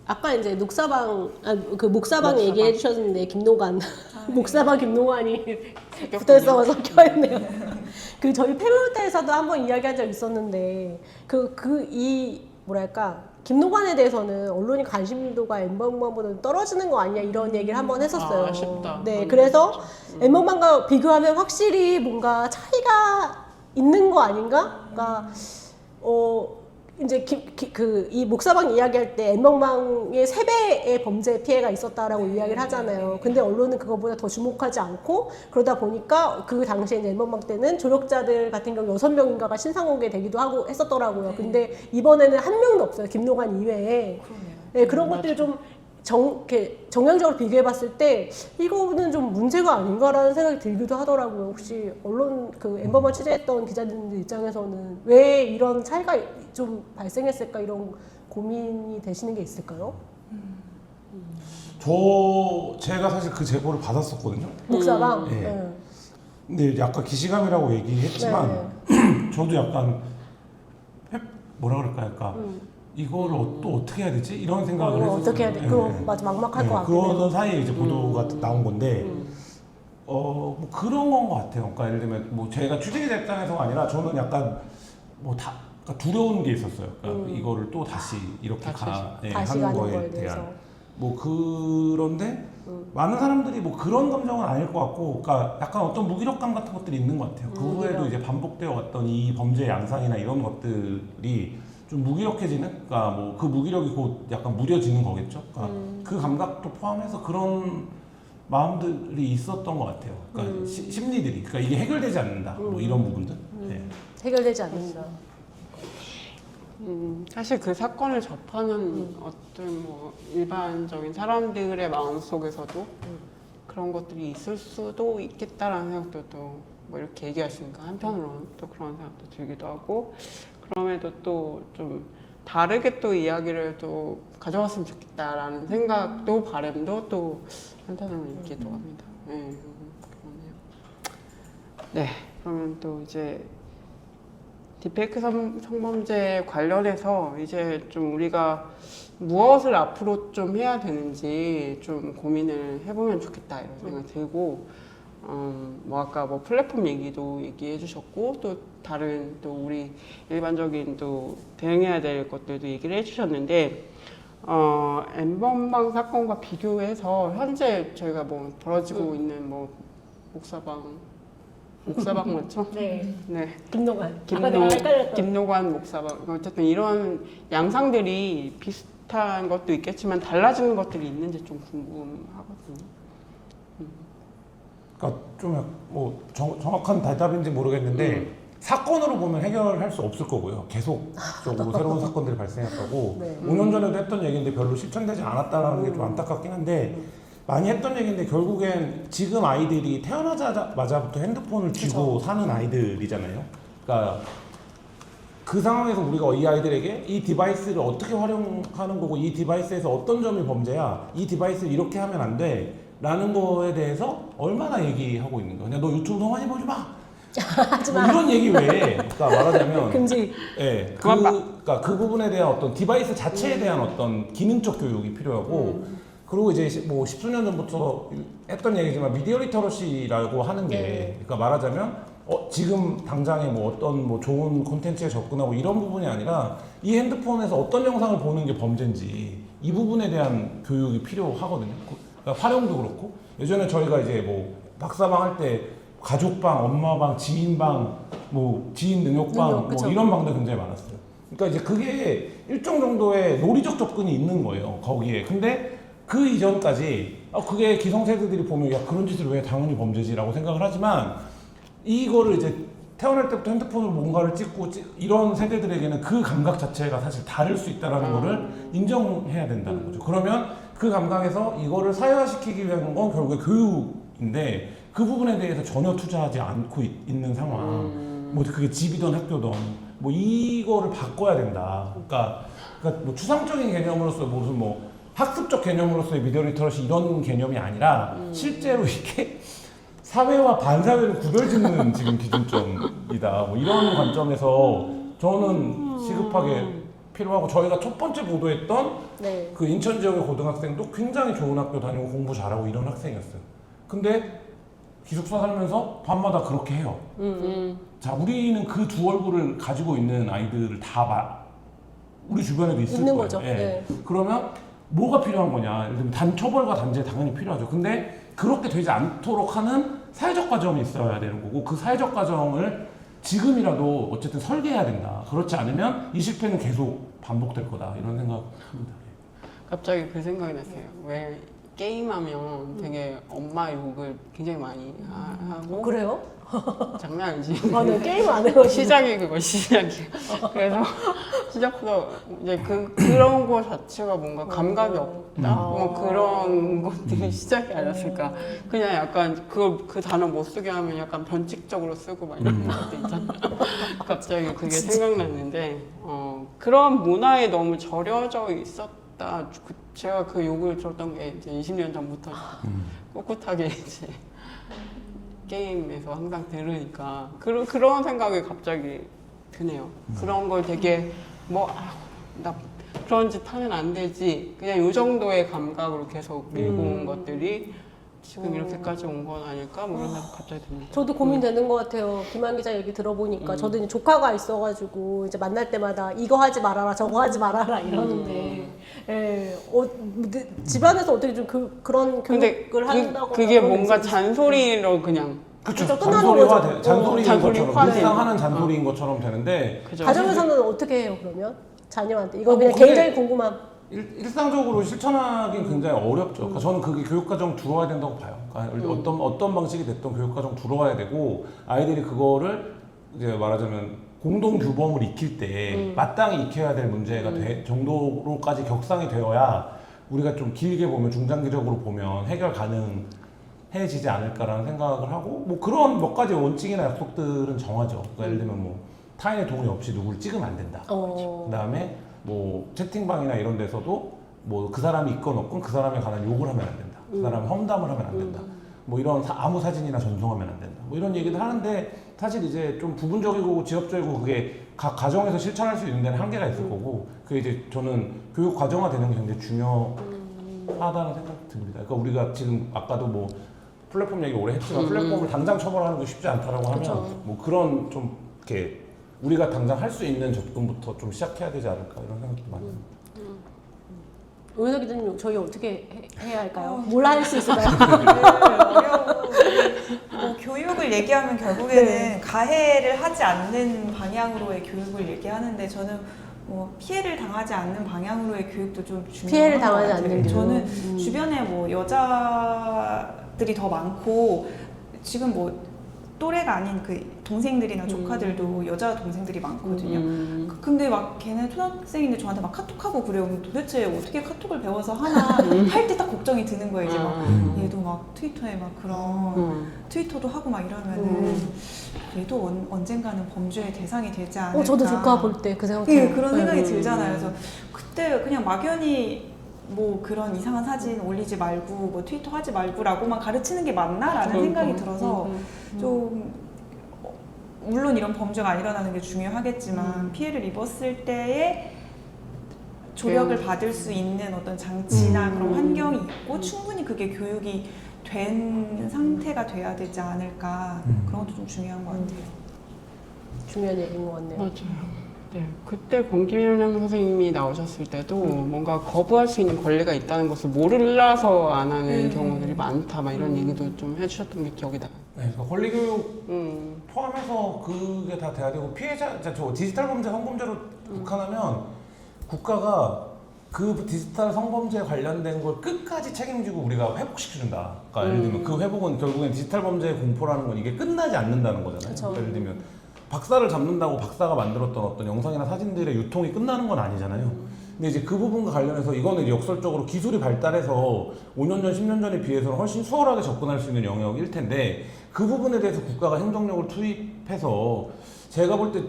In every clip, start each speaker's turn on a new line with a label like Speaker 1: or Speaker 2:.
Speaker 1: 아까 이제 녹사방, 그 목사방
Speaker 2: 목사방.
Speaker 1: 얘기해 주셨는데, 김노관. 목사방 김노관이 붙어있어 섞여있네요. 그 저희 페몰때에서도 한번 이야기한 적 있었는데, 뭐랄까, 김노관에 대해서는 언론이 관심도가 엠번방보다 떨어지는 거 아니냐 이런 얘기를 한번 했었어요.
Speaker 2: 아쉽다.
Speaker 1: 네, 그래서 엠번방과 비교하면 확실히 뭔가 차이가 있는 거 아닌가? 그러니까, 이제 이 목사방 이야기할 때 엠번방의 3배의 범죄 피해가 있었다라고 이야기를 하잖아요. 근데 언론은 그거보다 더 주목하지 않고 그러다 보니까 그 당시에 이제 엠번방 때는 조력자들 같은 경우 6명인가가 신상공개 되기도 하고 했었더라고요. 근데 이번에는 한 명도 없어요. 김노관 이외에. 네, 그런 것들을 좀 이렇게 정량적으로 비교해봤을 때 이거는 좀 문제가 아닌가라는 생각이 들기도 하더라고요. 혹시 언론 그 엠번방 취재했던 기자들 입장에서는 왜 이런 차이가 좀 발생했을까 이런 고민이 되시는 게 있을까요?
Speaker 3: 제가 사실 그 제보를 받았었거든요.
Speaker 1: 목사방.
Speaker 3: 네.
Speaker 1: 네.
Speaker 3: 근데 약간 기시감이라고 얘기했지만 저도 약간 뭐라 그럴까 약간 이거를 또 어떻게 해야 되지? 이런 생각을 했었어요.
Speaker 1: 어떻게 해야 돼? 그거 맞아 막막할 것 같아요.
Speaker 3: 그러던 사이에 이제 보도가 나온 건데 뭐 그런 건 것 같아요. 그러니까 예를 들면 뭐 제가 취재기자 입장에서가 아니라 저는 약간 그러니까 두려운 게 있었어요. 그러니까 이거를 또 다시 이렇게
Speaker 1: 다시
Speaker 3: 하는
Speaker 1: 가는
Speaker 3: 거에
Speaker 1: 거에
Speaker 3: 대한
Speaker 1: 대해서.
Speaker 3: 뭐 그런데 많은 사람들이 뭐 그런 감정은 아닐 것 같고, 그러니까 약간 어떤 무기력감 같은 것들이 있는 것 같아요. 그 후에도 이제 반복되어 왔던 이 범죄 양상이나 이런 것들이 좀 무기력해지는, 그러니까 뭐 그 무기력이 곧 약간 무뎌지는 거겠죠. 그러니까 그 감각도 포함해서 그런 마음들이 있었던 것 같아요. 그러니까 심리들이, 그러니까 이게 해결되지 않는다, 뭐 이런 부분들. 네.
Speaker 1: 해결되지 않는다.
Speaker 2: 사실 그 사건을 접하는 어떤 뭐 일반적인 사람들의 마음 속에서도 그런 것들이 있을 수도 있겠다라는 생각도 또 뭐 이렇게 얘기하시니까 한편으로는 또 그런 생각도 들기도 하고, 그럼에도 또 좀 다르게 또 이야기를 또 가져왔으면 좋겠다라는 생각도 바람도 또 한편으로는 있기도 합니다. 네, 그러네요. 네, 그러면 또 이제 딥페이크 성범죄 관련해서 이제 좀 우리가 무엇을 앞으로 좀 해야 되는지 좀 고민을 해보면 좋겠다 이런 생각이 들고, 뭐 아까 뭐 플랫폼 얘기도 얘기해 주셨고 또 다른 또 우리 일반적인 또 대응해야 될 것들도 얘기를 해주셨는데, 엠번방 사건과 비교해서 현재 저희가 뭐 벌어지고 있는 뭐 목사방 맞죠?
Speaker 1: 네.
Speaker 2: 네.
Speaker 1: 김노관. 아까 내가 헷갈렸던.
Speaker 2: 김노관 목사방. 어쨌든 이런 양상들이 비슷한 것도 있겠지만 달라지는 것들이 있는지 좀 궁금하거든요.
Speaker 3: 그러니까 좀 뭐 정확한 대답인지 모르겠는데 사건으로 보면 해결할 수 없을 거고요. 계속적으로 새로운 사건들이 발생했다고.
Speaker 1: 네.
Speaker 3: 5년 전에도 했던 얘기인데 별로 실천되지 않았다는 게 좀 안타깝긴 한데, 많이 했던 얘기인데 결국엔 지금 아이들이 태어나자마자부터 핸드폰을 쥐고 사는 아이들이잖아요. 그러니까 그 상황에서 우리가 이 아이들에게 이 디바이스를 어떻게 활용하는 거고, 이 디바이스에서 어떤 점이 범죄야, 이 디바이스를 이렇게 하면 안 돼 라는 거에 대해서 얼마나 얘기하고 있는 거야. 그냥 너 유튜브 너무 많이 보지 마. 뭐 이런 얘기 왜? 그러니까 말하자면
Speaker 1: 금지.
Speaker 3: 예, 그러니까 그 부분에 대한 어떤 디바이스 자체에 대한 어떤 기능적 교육이 필요하고, 그리고 이제 뭐 십수년 전부터 했던 얘기지만 미디어 리터러시라고 하는 게, 그러니까 말하자면 지금 당장에 뭐 어떤 뭐 좋은 콘텐츠에 접근하고 이런 부분이 아니라 이 핸드폰에서 어떤 영상을 보는 게 범죄인지 이 부분에 대한 교육이 필요하거든요. 그러니까 활용도 그렇고, 예전에 저희가 이제 뭐 박사방 할 때 가족방, 엄마방, 지인방, 뭐 지인 능욕방, 뭐 이런 방들 굉장히 많았어요. 그러니까 이제 그게 일정 정도의 논리적 접근이 있는 거예요, 거기에. 근데 그 이전까지 그게 기성세대들이 보면 야 그런 짓을 왜 당연히 범죄지라고 생각을 하지만, 이거를 이제 태어날 때부터 핸드폰으로 뭔가를 찍고 이런 세대들에게는 그 감각 자체가 사실 다를 수 있다는 거를 인정해야 된다는 거죠. 그러면 그 감각에서 이거를 사회화시키기 위한 건 결국에 교육인데, 그 부분에 대해서 전혀 투자하지 않고 있는 상황. 뭐 그게 집이든 학교든 뭐 이거를 바꿔야 된다. 그러니까 뭐 추상적인 개념으로서 무슨 뭐 학습적 개념으로서의 미디어 리터러시 이런 개념이 아니라 실제로 이게 사회와 반사회를 구별짓는 지금 기준점이다. 뭐 이런 관점에서 저는 시급하게 필요하고 저희가 첫 번째 보도했던
Speaker 1: 네.
Speaker 3: 그 인천 지역의 고등학생도 굉장히 좋은 학교 다니고 공부 잘하고 이런 학생이었어요. 근데 기숙사 살면서 밤마다 그렇게 해요. 자, 우리는 그 두 얼굴을 가지고 있는 아이들을 우리 주변에도 있을
Speaker 1: 있는
Speaker 3: 거예요.
Speaker 1: 거죠.
Speaker 3: 예.
Speaker 1: 네.
Speaker 3: 그러면 뭐가 필요한 거냐? 예를 들면 처벌과 단죄 당연히 필요하죠. 근데 그렇게 되지 않도록 하는 사회적 과정이 있어야 되는 거고 그 사회적 과정을 지금이라도 어쨌든 설계해야 된다. 그렇지 않으면 이 실패는 계속 반복될 거다. 이런 생각합니다.
Speaker 2: 갑자기 그 생각이 났어요. 왜 게임하면 되게 엄마 욕을 굉장히 많이 하고
Speaker 1: 그래요?
Speaker 2: 장난 아니지.
Speaker 1: 아, 네, 게임 안 해요.
Speaker 2: 시작이 그거 시작이야. 그래서 시작부터 이제 그런 거 자체가 뭔가 감각이 없다. 뭐 그런 것들이 시작이 아니었을까. 그냥 약간 그 단어 못 쓰게 하면 약간 변칙적으로 쓰고 막 이런 것도 있잖아. 갑자기 그게 생각났는데 그런 문화에 너무 절여져 있었다. 제가 그 욕을 들었던 게 이제 20년 전부터 꿋꿋하게 이제 게임에서 항상 들으니까 그런 생각이 갑자기 드네요. 그런 걸 되게 나 그런 짓 하면 안 되지. 그냥 요 정도의 감각으로 계속 밀고 온 것들이 지금 이렇게까지 온 건 아닐까? 뭐 이런 생각 갑자기 듭니다.
Speaker 1: 저도 고민되는 것 같아요. 김한 기자 얘기 들어보니까 저도 이제 조카가 있어가지고 이제 만날 때마다 이거 하지 말아라, 저거 하지 말아라 이러는데, 예, 집안에서 어떻게 좀 그런
Speaker 2: 근데
Speaker 1: 교육을 한다고
Speaker 2: 그게 뭔가 잔소리로 그냥
Speaker 3: 그렇죠.
Speaker 1: 그쵸, 끝나는 거죠.
Speaker 3: 잔소리인
Speaker 2: 잔소리화
Speaker 3: 것처럼
Speaker 2: 돼.
Speaker 3: 일상 하는 잔소리인 것처럼 되는데
Speaker 2: 그죠.
Speaker 1: 가정에서는 어떻게 해요 그러면? 자녀한테 이거 그냥 개인적인 궁금함.
Speaker 3: 일상적으로 실천하기는 굉장히 어렵죠. 그러니까 저는 그게 교육과정 들어와야 된다고 봐요. 그러니까 어떤 방식이 됐던 교육과정 들어와야 되고 아이들이 그거를 이제 말하자면 공동 규범을 익힐 때 마땅히 익혀야 될 문제가 정도로까지 격상이 되어야 우리가 좀 길게 보면 중장기적으로 보면 해결 가능해지지 않을까라는 생각을 하고 뭐 그런 몇 가지 원칙이나 약속들은 정하죠. 그러니까 예를 들면 뭐 타인의 동의 없이 누구를 찍으면 안 된다. 그다음에 뭐 채팅방이나 이런 데서도 뭐 그 사람이 있건 없건 그 사람에 관한 욕을 하면 안 된다. 그 사람이 험담을 하면 안 된다. 뭐 이런 아무 사진이나 전송하면 안 된다. 뭐 이런 얘기들 하는데 사실 이제 좀 부분적이고 지역적이고 그게 각 가정에서 실천할 수 있는 데는 한계가 있을 거고 그게 이제 저는 교육 과정화되는 게 굉장히 중요하다는 생각이 듭니다. 그러니까 우리가 지금 아까도 뭐 플랫폼 얘기 오래 했지만 플랫폼을 당장 처벌하는 게 쉽지 않다라고 하면 뭐 그런 좀 이렇게 우리가 당장 할 수 있는 접근부터 좀 시작해야 되지 않을까 이런 생각도 많이 듭니다.
Speaker 1: 오윤석 기자님 저희 어떻게 해야 할까요? 뭘 할 수 있을까요?
Speaker 4: 어려워. 뭐 교육을 얘기하면 결국에는 가해를 하지 않는 방향으로의 교육을 얘기하는데 저는 뭐 피해를 당하지 않는 방향으로의 교육도 좀 중요한
Speaker 1: 피해를
Speaker 4: 것
Speaker 1: 당하지
Speaker 4: 같아요.
Speaker 1: 않는
Speaker 4: 저는 주변에 뭐 여자들이 더 많고 지금 뭐 또래가 아닌 그 동생들이나 조카들도 여자 동생들이 많거든요. 근데 막 걔네 초등학생인데 저한테 막 카톡하고 그래요. 도대체 어떻게 카톡을 배워서 하나 할 때 딱 걱정이 드는 거예요. 이제 막 얘도 막 트위터에 막 그런 트위터도 하고 막 이러면은 얘도 언젠가는 범죄의 대상이 되지 않을까.
Speaker 1: 저도 조카 볼 때 그 생각.
Speaker 4: 예, 그런 생각이 들잖아요. 그래서 그때 그냥 막연히 뭐 그런 이상한 사진 올리지 말고 뭐 트위터 하지 말고라고만 가르치는 게 맞나라는 생각이 들어서 좀 물론 이런 범죄가 안 일어나는 게 중요하겠지만 피해를 입었을 때에 조력을 받을 수 있는 어떤 장치나 그런 환경이 있고 충분히 그게 교육이 된 상태가 돼야 되지 않을까 그런 것도 좀 중요한 것 같아요.
Speaker 1: 중요한 얘기인 것 같네요.
Speaker 2: 맞아요. 네, 그때 권기명 선생님이 나오셨을 때도 뭔가 거부할 수 있는 권리가 있다는 것을 몰라서 안 하는 경우들이 많다 막 이런 얘기도 좀 해주셨던 게 기억이 나요.
Speaker 3: 네, 그러니까 권리교육 포함해서 그게 다 돼야 되고 피해자, 저 디지털 범죄 성범죄로 국한하면 국가가 그 디지털 성범죄에 관련된 걸 끝까지 책임지고 우리가 회복시켜준다. 그러니까 예를 들면 그 회복은 결국엔 디지털 범죄의 공포라는 건 이게 끝나지 않는다는 거잖아요. 그러니까 예를 들면 박사를 잡는다고 박사가 만들었던 어떤 영상이나 사진들의 유통이 끝나는 건 아니잖아요. 근데 이제 그 부분과 관련해서 이거는 이제 역설적으로 기술이 발달해서 5년 전, 10년 전에 비해서는 훨씬 수월하게 접근할 수 있는 영역일 텐데 그 부분에 대해서 국가가 행정력을 투입해서 제가 볼 때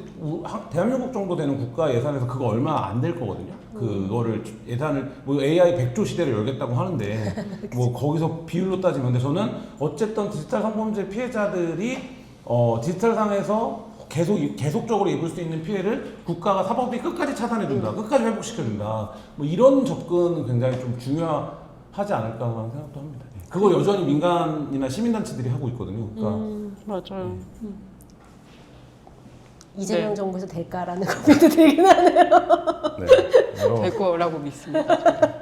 Speaker 3: 대한민국 정도 되는 국가 예산에서 그거 얼마 안 될 거거든요. 그거를 예산을 뭐 AI 100조 시대를 열겠다고 하는데 뭐 거기서 비율로 따지면 근데 저는 어쨌든 디지털 성범죄 피해자들이 디지털상에서 계속적으로 입을 수 있는 피해를 국가가 사법이 끝까지 차단해준다, 끝까지 회복시켜준다. 뭐 이런 접근은 굉장히 좀 중요하지 않을까 하는 생각도 합니다. 그걸 여전히 민간이나 시민단체들이 하고 있거든요. 그러니까
Speaker 2: 맞아요.
Speaker 1: 이재명
Speaker 2: 네.
Speaker 1: 정부에서 될까라는 고민도 들긴 하네요.
Speaker 3: 네.
Speaker 2: 될 거라고 믿습니다. 저는.